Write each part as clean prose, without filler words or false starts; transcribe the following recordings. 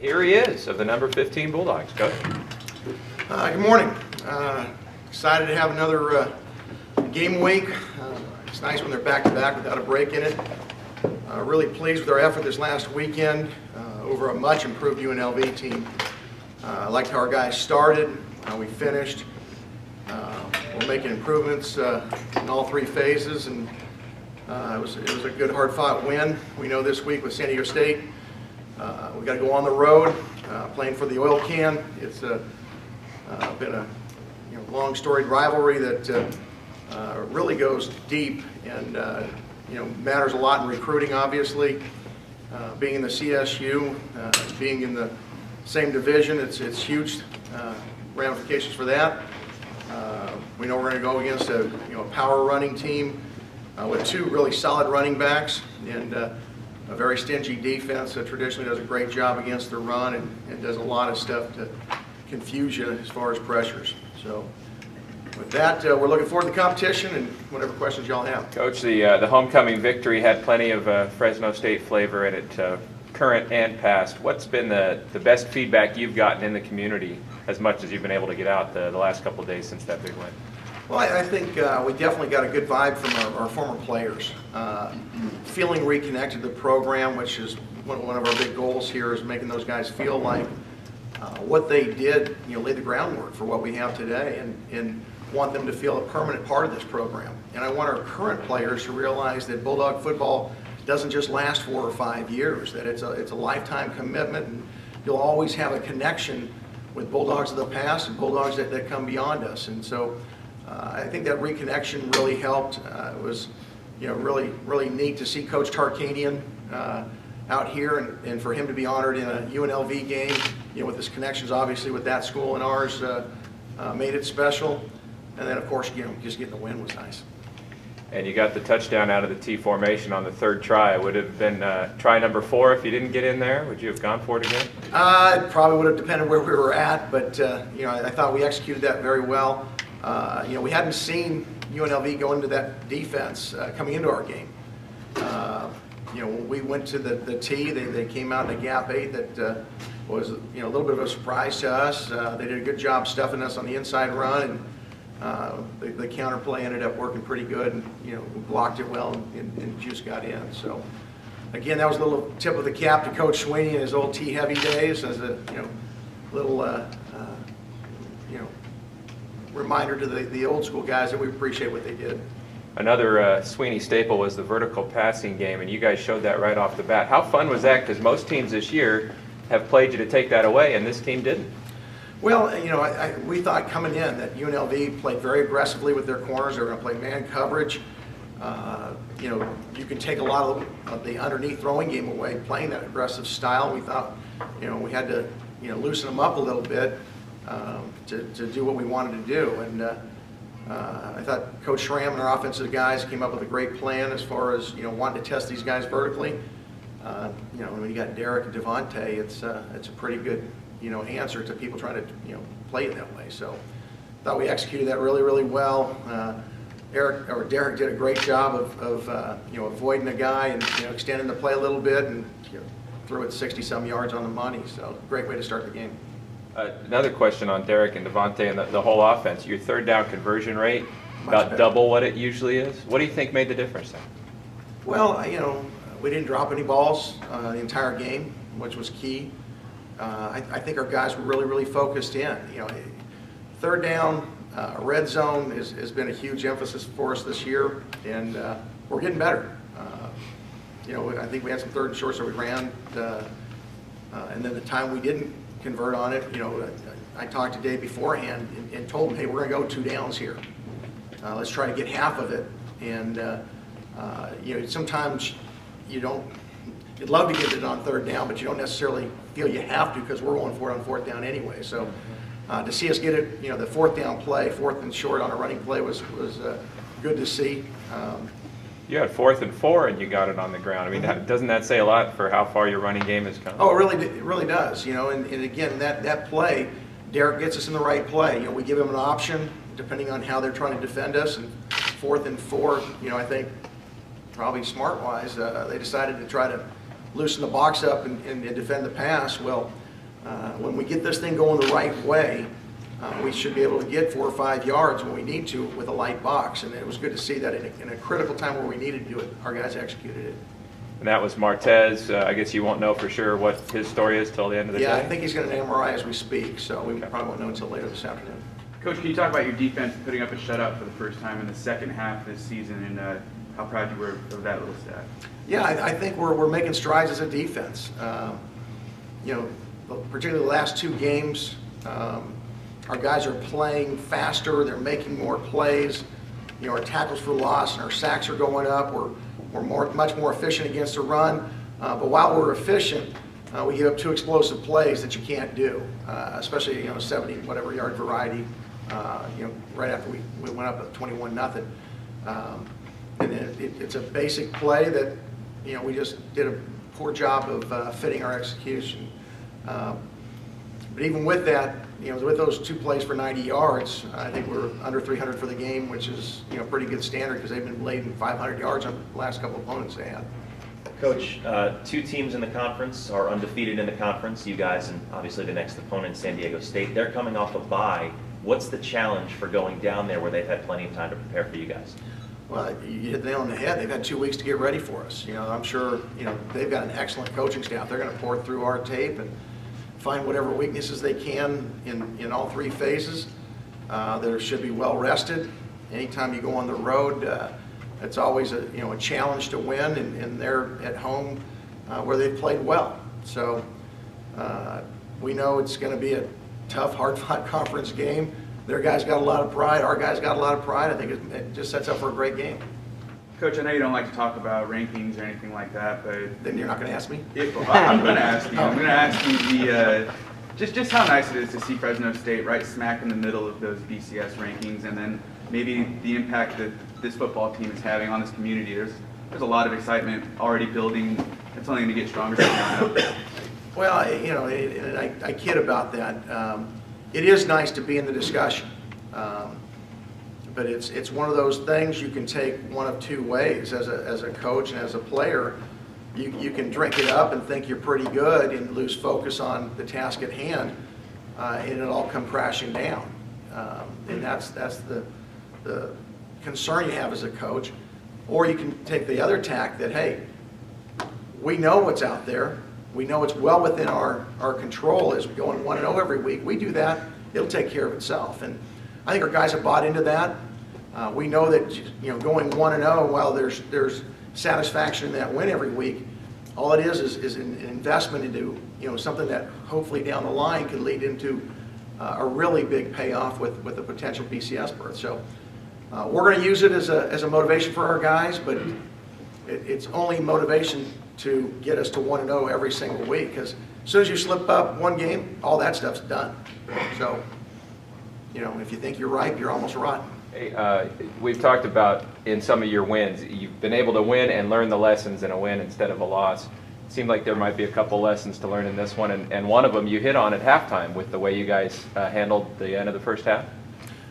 Here he is of the number 15 Bulldogs. Coach. Good morning. Excited to have another game week. It's nice when they're back-to-back without a break in it. Really pleased with our effort this last weekend over a much improved UNLV team. I liked how our guys started, how we finished. We're making improvements in all three phases, and it was a good, hard-fought win. We know this week with San Diego State, we got to go on the road, playing for the oil can. It's been a long storied rivalry that really goes deep and matters a lot in recruiting, obviously. Being in the CSU, being in the same division, it's huge ramifications for that. We know we're going to go against a power running team with two really solid running backs and a very stingy defense that traditionally does a great job against the run and does a lot of stuff to confuse you as far as pressures. So with that, we're looking forward to the competition and whatever questions y'all have. Coach, the homecoming victory had plenty of Fresno State flavor in it, current and past. What's been the best feedback you've gotten in the community as much as you've been able to get out the last couple of days since that big win? Well, I think we definitely got a good vibe from our former players. Feeling reconnected to the program, which is one of our big goals here, is making those guys feel like what they did, laid the groundwork for what we have today, and want them to feel a permanent part of this program. And I want our current players to realize that Bulldog football doesn't just last 4 or 5 years, that it's a lifetime commitment, and you'll always have a connection with Bulldogs of the past and Bulldogs that come beyond us. And so I think that reconnection really helped. It was really neat to see Coach Tarkanian out here and for him to be honored in a UNLV game, with his connections obviously with that school and ours, made it special. And then of course, just getting the win was nice. And you got the touchdown out of the T formation on the third try. It would have been try number 4 if you didn't get in there. Would you have gone for it again? It probably would have depended where we were at, but I thought we executed that very well. We hadn't seen UNLV go into that defense coming into our game. When we went to the T, they came out in a gap 8 that was a little bit of a surprise to us. They did a good job stuffing us on the inside run, and the counterplay ended up working pretty good, and we blocked it well, and Juice got in. So again, that was a little tip of the cap to Coach Sweeney in his old T-heavy days, as a little reminder to the old school guys that we appreciate what they did. Another Sweeney staple was the vertical passing game, and you guys showed that right off the bat. How fun was that? Because most teams this year have played you to take that away, and this team didn't. Well, we thought coming in that UNLV played very aggressively with their corners. They were going to play man coverage. You can take a lot of the underneath throwing game away playing that aggressive style. We thought, we had to, loosen them up a little bit to do what we wanted to do. And I thought Coach Schramm and our offensive guys came up with a great plan as far as, wanting to test these guys vertically. When you got Derek and Devontae, it's a pretty good, answer to people trying to, play it that way. So I thought we executed that really, really well. Derek did a great job of avoiding a guy and, extending the play a little bit, and threw it 60-some yards on the money. So great way to start the game. Another question on Derek and Devontae and the whole offense. Your third down conversion rate, about better. double what it usually is. What do you think made the difference then? Well, we didn't drop any balls the entire game, which was key. I think our guys were really, really focused in. Third down, red zone has been a huge emphasis for us this year, and we're getting better. I think we had some third and shorts that we ran, and then the time we didn't convert on it, I talked to Dave beforehand and told him, hey, we're going to go 2 downs here. Let's try to get half of it. And sometimes you'd love to get it on third down, but you don't necessarily feel you have to, because we're going for it on fourth down anyway. So to see us get it, the fourth down play, fourth and short on a running play was good to see. You had 4th and 4 and you got it on the ground. I mean, doesn't that say a lot for how far your running game has come? Oh, it really does. And again, that play, Derek gets us in the right play. We give him an option depending on how they're trying to defend us. And 4th and 4, I think probably smart-wise, they decided to try to loosen the box up and defend the pass. Well, when we get this thing going the right way, we should be able to get 4 or 5 yards when we need to with a light box. And it was good to see that in a critical time where we needed to do it, our guys executed it. And that was Martez. I guess you won't know for sure what his story is till the end of the day? Yeah, I think he's going to an MRI as we speak, so we probably won't know until later this afternoon. Coach, can you talk about your defense putting up a shutout for the first time in the second half of this season, and how proud you were of that little stat? Yeah, I think we're making strides as a defense. Particularly the last 2 games, our guys are playing faster. They're making more plays. Our tackles for loss and our sacks are going up. We're much more efficient against the run. But while we're efficient, we give up 2 explosive plays that you can't do, especially 70 whatever yard variety. Right after we went up at 21-0. And it's a basic play that we just did a poor job of fitting our execution. But even with that, with those 2 plays for 90 yards, I think we're under 300 for the game, which is pretty good standard because they've been blading 500 yards on the last couple of opponents they had. Coach, 2 teams in the conference are undefeated in the conference. You guys and obviously the next opponent, San Diego State. They're coming off a bye. What's the challenge for going down there where they've had plenty of time to prepare for you guys? Well, you hit the nail on the head. They've had 2 weeks to get ready for us. I'm sure they've got an excellent coaching staff. They're going to pour through our tape and find whatever weaknesses they can in all 3 phases. They should be well rested. Anytime you go on the road, it's always a challenge to win, and they're at home where they've played well. So we know it's going to be a tough, hard-fought conference game. Their guys got a lot of pride. Our guys got a lot of pride. I think it just sets up for a great game. Coach, I know you don't like to talk about rankings or anything like that, but Then you're not going to ask me? I'm going to ask you. I'm going to ask you just how nice it is to see Fresno State right smack in the middle of those BCS rankings, and then maybe the impact that this football team is having on this community. There's a lot of excitement already building. It's only going to get stronger from now on. Well, and I kid about that. It is nice to be in the discussion, but it's one of those things you can take one of 2 ways as a coach and as a player. You can drink it up and think you're pretty good and lose focus on the task at hand, and it'll all come crashing down. And that's the concern you have as a coach. Or you can take the other tack that, hey, we know what's out there. We know it's well within our control as we go on 1-0 every week. We do that, it'll take care of itself. And I think our guys have bought into that. We know that going 1-0, while there's satisfaction in that win every week, all it is an investment into something that hopefully down the line could lead into a really big payoff with a potential BCS berth. So we're going to use it as a motivation for our guys, but it's only motivation to get us to 1-0 every single week, because as soon as you slip up one game, all that stuff's done. So, if you think you're ripe, you're almost rotten. Hey, we've talked about in some of your wins, you've been able to win and learn the lessons in a win instead of a loss. It seemed like there might be a couple lessons to learn in this one, and one of them you hit on at halftime with the way you guys handled the end of the first half.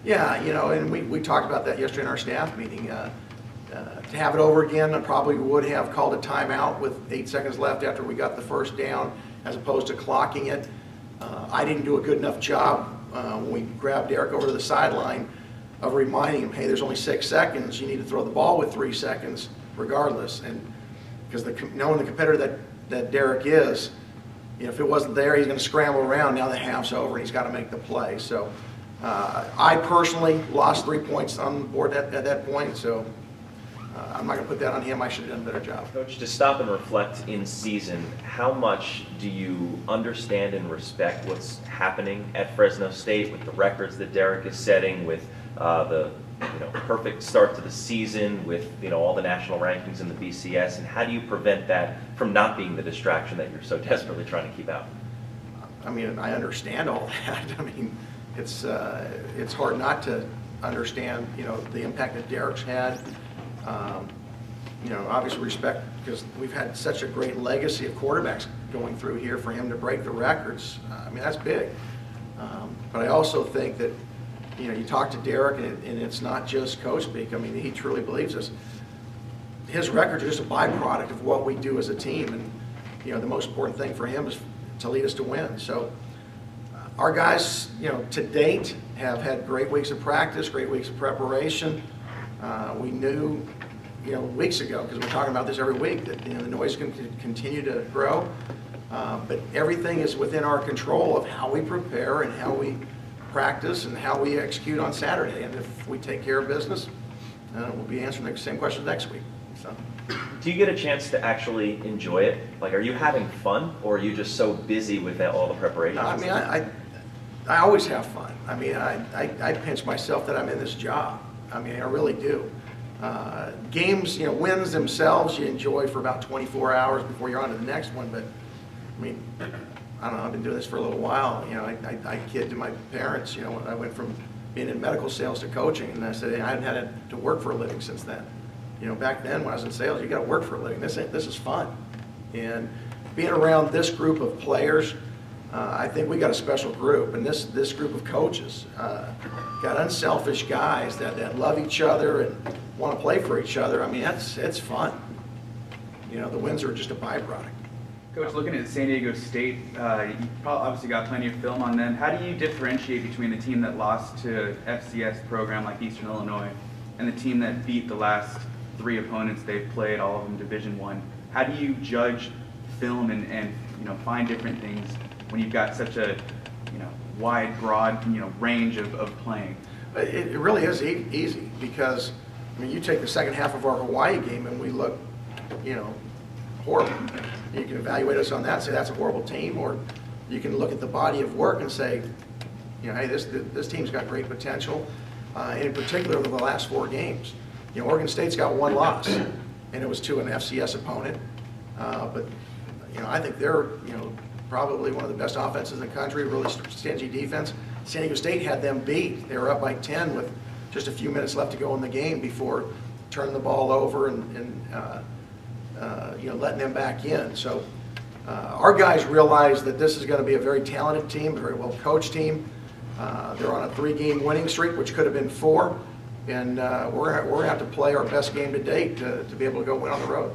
Yeah, and we talked about that yesterday in our staff meeting. To have it over again, I probably would have called a timeout with 8 seconds left after we got the first down, as opposed to clocking it. I didn't do a good enough job when we grabbed Derek over to the sideline of reminding him, hey, there's only 6 seconds. You need to throw the ball with 3 seconds regardless. And because knowing the competitor that Derek is, if it wasn't there, he's going to scramble around. Now the half's over, and he's got to make the play. So I personally lost 3 points on the board at that point, so I'm not going to put that on him. I should have done a better job. Coach, to stop and reflect in season, how much do you understand and respect what's happening at Fresno State with the records that Derek is setting, with the perfect start to the season, with all the national rankings in the BCS, and how do you prevent that from not being the distraction that you're so desperately trying to keep out? I mean, I understand all that. I mean, it's hard not to understand the impact that Derek's had. Obviously respect, because we've had such a great legacy of quarterbacks going through here. For him to break the records, I mean, that's big. But I also think that, you talk to Derek, and it's not just coach speak. I mean, he truly believes this. His records are just a byproduct of what we do as a team. And, the most important thing for him is lead us to win. So our guys, to date, have had great weeks of practice, great weeks of preparation. We knew, weeks ago, because we're talking about this every week, that the noise can continue to grow. But everything is within our control of how we prepare and how we practice and how we execute on Saturday. And if we take care of business, we'll be answering the same questions next week. So. Do you get a chance to actually enjoy it? Like, are you having fun, or are you just so busy with all the preparations? I mean, I always have fun. I mean, I pinch myself that I'm in this job. I mean, I really do. Games, wins themselves, you enjoy for about 24 hours before you're on to the next one. But, I mean, I don't know, I've been doing this for a little while. I kid to my parents, when I went from being in medical sales to coaching, and I said, hey, I haven't had to work for a living since then. Back then when I was in sales, you got to work for a living. This is fun. And being around this group of players, I think we got a special group. And this group of coaches got unselfish guys that love each other and want to play for each other. I mean, it's fun. The wins are just a byproduct. Coach, looking at San Diego State, you probably obviously got plenty of film on them. How do you differentiate between the team that lost to FCS program like Eastern Illinois and the team that beat the last 3 opponents they've played, all of them Division I? How do you judge film and find different things when you've got such a wide, broad range of playing? It really is easy because, I mean, you take the second half of our Hawaii game and we look, horrible. You can evaluate us on that and say that's a horrible team, or you can look at the body of work and say, hey, this team's got great potential. And in particular, over the last 4 games. Oregon State's got 1 loss, and it was to an FCS opponent. But I think they're probably one of the best offenses in the country, really stingy defense. San Diego State had them beat. They were up by 10 with just a few minutes left to go in the game before turning the ball over and letting them back in. So our guys realize that this is going to be a very talented team, a very well coached team. They're on a 3-game winning streak, which could have been 4. And we're going to have to play our best game to date to be able to go win on the road.